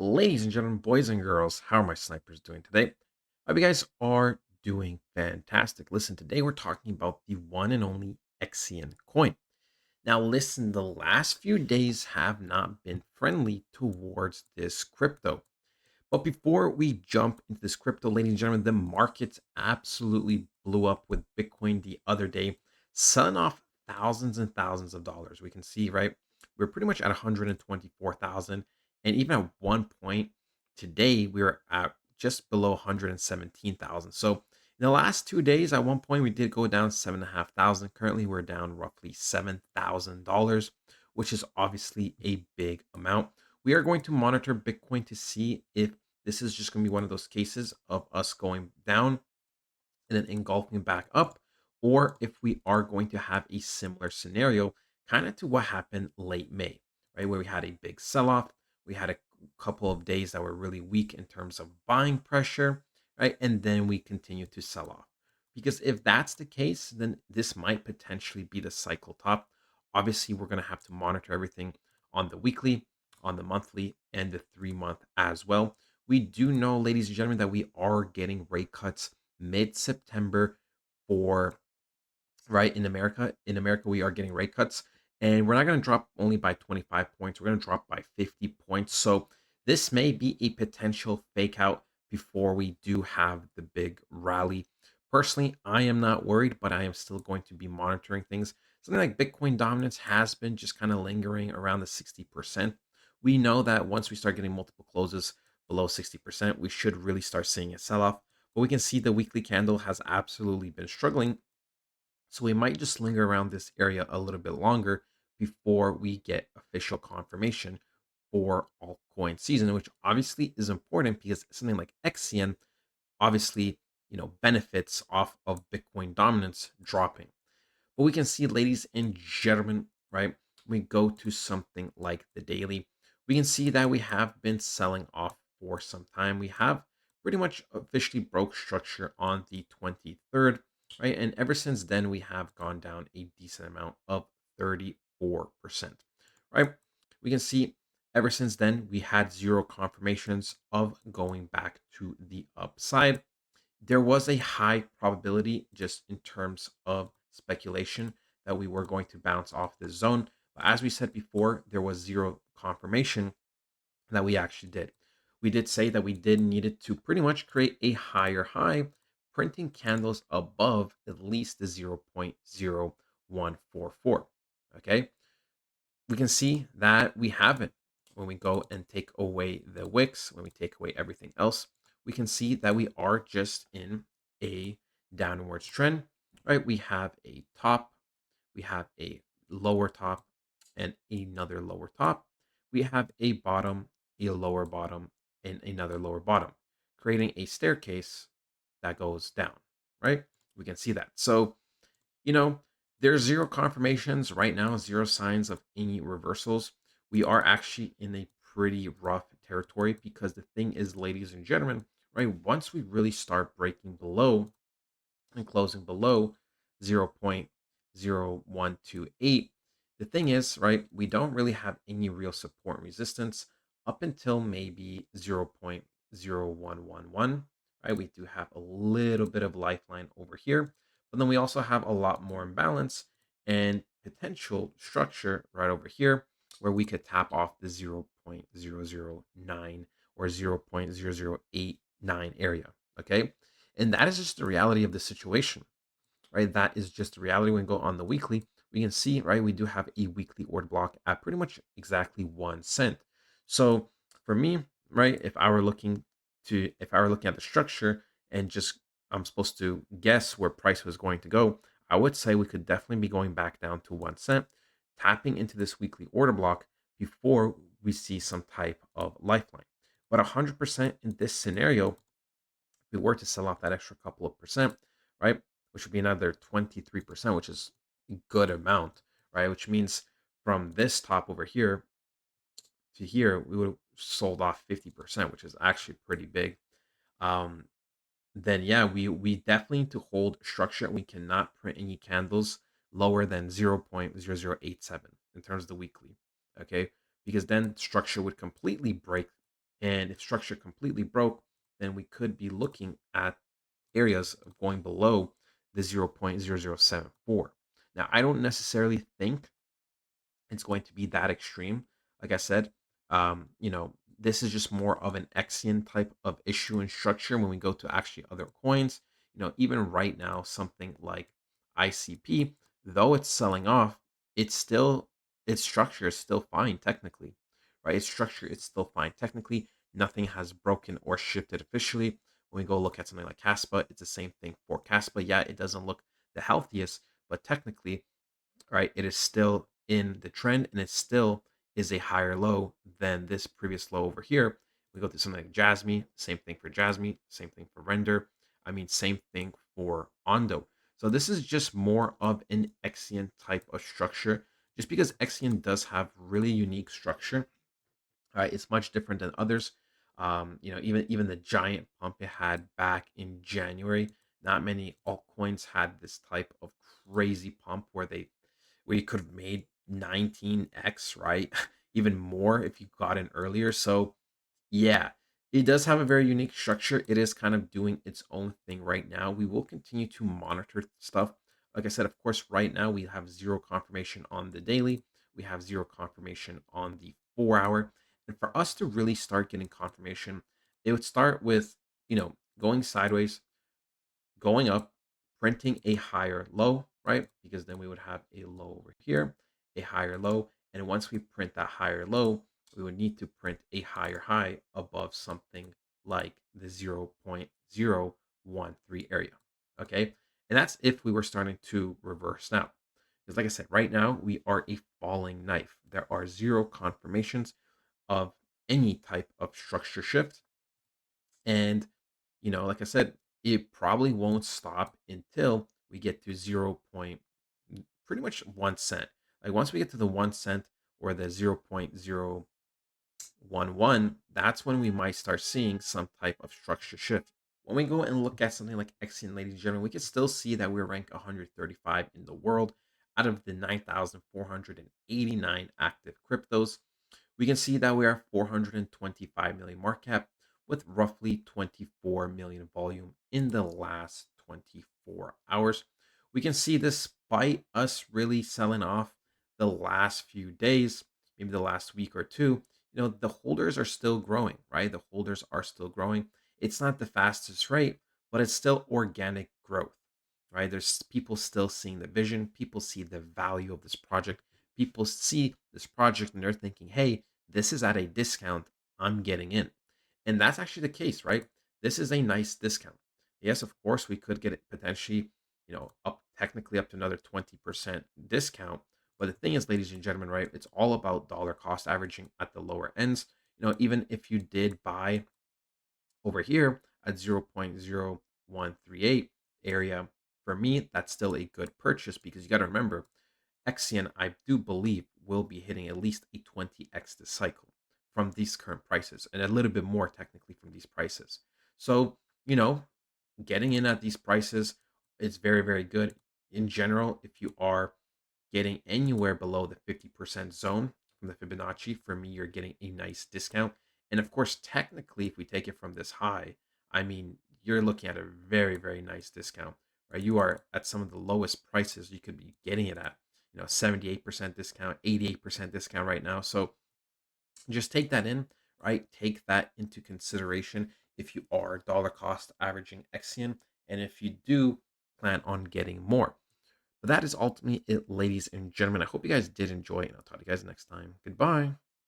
Ladies and gentlemen, boys and girls, how are my snipers doing today? I hope you guys are doing fantastic. Listen, today we're talking about the one and only Xcn coin. Now, listen, the last few days have not been friendly towards this crypto. But before we jump into this crypto, ladies and gentlemen, the markets absolutely blew up with Bitcoin the other day, selling off thousands and thousands of dollars. We can see, right? We're pretty much at 124,000. And even at one point today, we were at just below 117,000. So in the last 2 days, at one point, we did go down 7,500. Currently, we're down roughly $7,000, which is obviously a big amount. We are going to monitor Bitcoin to see if this is just going to be one of those cases of us going down and then engulfing back up, or if we are going to have a similar scenario, kind of to what happened late May, right? Where we had a big sell off. We had a couple of days that were really weak in terms of buying pressure, right? And then we continue to sell off. Because if that's the case, then this might potentially be the cycle top. Obviously, we're going to have to monitor everything on the weekly, on the monthly, and the 3 month as well. We do know, ladies and gentlemen, that we are getting rate cuts mid-September for right in America. In America, we are getting rate cuts, and we're not going to drop only by 25 points. We're going to drop by 50 points. So this may be a potential fake out before we do have the big rally. Personally, I am not worried, but I am still going to be monitoring things. Something like Bitcoin dominance has been just kind of lingering around the 60%. We know that once we start getting multiple closes below 60%, we should really start seeing a sell off. But we can see the weekly candle has absolutely been struggling. So we might just linger around this area a little bit longer before we get official confirmation for altcoin season, which obviously is important because something like XCN obviously, benefits off of Bitcoin dominance dropping. But we can see, ladies and gentlemen, right? We go to something like the daily. We can see that we have been selling off for some time. We have pretty much officially broke structure on the 23rd, right? And ever since then, we have gone down a decent amount of 34%, right? We can see ever since then, we had zero confirmations of going back to the upside. There was a high probability, just in terms of speculation, that we were going to bounce off this zone. But as we said before, there was zero confirmation that we actually did. We did say that we did needed to pretty much create a higher high, printing candles above at least the 0.0144. Okay. We can see that we have it when we go and take away the wicks, when we take away everything else. We can see that we are just in a downwards trend, right? We have a top, we have a lower top, and another lower top. We have a bottom, a lower bottom, and another lower bottom, creating a staircase that goes down, right? We can see that. So, you know, there's zero confirmations right now, zero signs of any reversals. We are actually in a pretty rough territory because the thing is, ladies and gentlemen, right, once we really start breaking below and closing below 0.0128, the thing is, right, we don't really have any real support and resistance up until maybe 0.0111, right? We do have a little bit of lifeline over here, but then we also have a lot more imbalance and potential structure right over here where we could tap off the 0.009 or 0.0089 area, okay? And that is just the reality of the situation, right? That is just the reality. When we go on the weekly, we can see, right, we do have a weekly order block at pretty much exactly 1 cent. So for me, right, if I were looking at the structure and just I'm supposed to guess where price was going to go, I would say we could definitely be going back down to 1 cent, tapping into this weekly order block before we see some type of lifeline. But 100% in this scenario, if we were to sell off that extra couple of percent, right, which would be another 23%, which is a good amount, right? Which means from this top over here to here, we would have sold off 50%, which is actually pretty big. Um, then yeah, we definitely need to hold structure. We cannot print any candles lower than 0.0087 in terms of the weekly. Okay. Because then structure would completely break And if structure completely broke, then we could be looking at areas of going below the 0.0074. Now, I don't necessarily think it's going to be that extreme. Like I said, this is just more of an Xcn type of issue and structure when we go to actually other coins. Even right now, something like ICP, though it's selling off, it's still its structure is still fine technically, right? Its structure is still fine technically. Nothing has broken or shifted officially. When we go look at something like Caspa, it's the same thing for Caspa. Yeah, it doesn't look the healthiest, but technically, right, it is still in the trend and it still is a higher low than this previous low over here. We go to something like Jasmy, same thing for Jasmy, same thing for Render. I mean, same thing for Ondo. So this is just more of an Xcn type of structure. Just because Xcn does have really unique structure, right? It's much different than others. Even the giant pump it had back in January, not many altcoins had this type of crazy pump where you could have made 19x, right? Even more if you got in earlier. So yeah, it does have a very unique structure. It is kind of doing its own thing right now. We will continue to monitor stuff. Like I said, of course, right now we have zero confirmation on the daily. We have zero confirmation on the 4 hour. And for us to really start getting confirmation, it would start with, going sideways, going up, printing a higher low, right? Because then we would have a low over here, a higher low. And once we print that higher low, we would need to print a higher high above something like the 0.013 area. Okay. And that's if we were starting to reverse now. Because, like I said, right now we are a falling knife. There are zero confirmations of any type of structure shift. And, like I said, it probably won't stop until we get to 0. Pretty much 1 cent. Like once we get to the 1 cent or the 0.011, that's when we might start seeing some type of structure shift. When we go and look at something like Xcn, ladies and gentlemen, we can still see that we're ranked 135 in the world out of the 9,489 active cryptos. We can see that we are 425 million market cap with roughly 24 million volume in the last 24 hours. We can see despite us really selling off the last few days, maybe the last week or two, the holders are still growing, right? The holders are still growing. It's not the fastest rate, but it's still organic growth, right? There's people still seeing the vision, people see the value of this project, people see this project and they're thinking, hey, this is at a discount, I'm getting in. And that's actually the case, right? This is a nice discount. Yes, of course, we could get it potentially, up technically up to another 20% discount. But the thing is, ladies and gentlemen, right, it's all about dollar cost averaging at the lower ends. Even if you did buy over here at 0.0138 area, for me, that's still a good purchase because you got to remember, Xcn, I do believe, will be hitting at least a 20x this cycle from these current prices and a little bit more technically from these prices. So, you know, getting in at these prices is very, very good. In general, if you are getting anywhere below the 50% zone from the Fibonacci, for me, you're getting a nice discount. And of course, technically, if we take it from this high, I mean, you're looking at a very, very nice discount, right? You are at some of the lowest prices you could be getting it at, 78% discount, 88% discount right now. So just take that in, right? Take that into consideration if you are dollar cost averaging Xcn and if you do plan on getting more. But that is ultimately it, ladies and gentlemen. I hope you guys did enjoy, and I'll talk to you guys next time. Goodbye.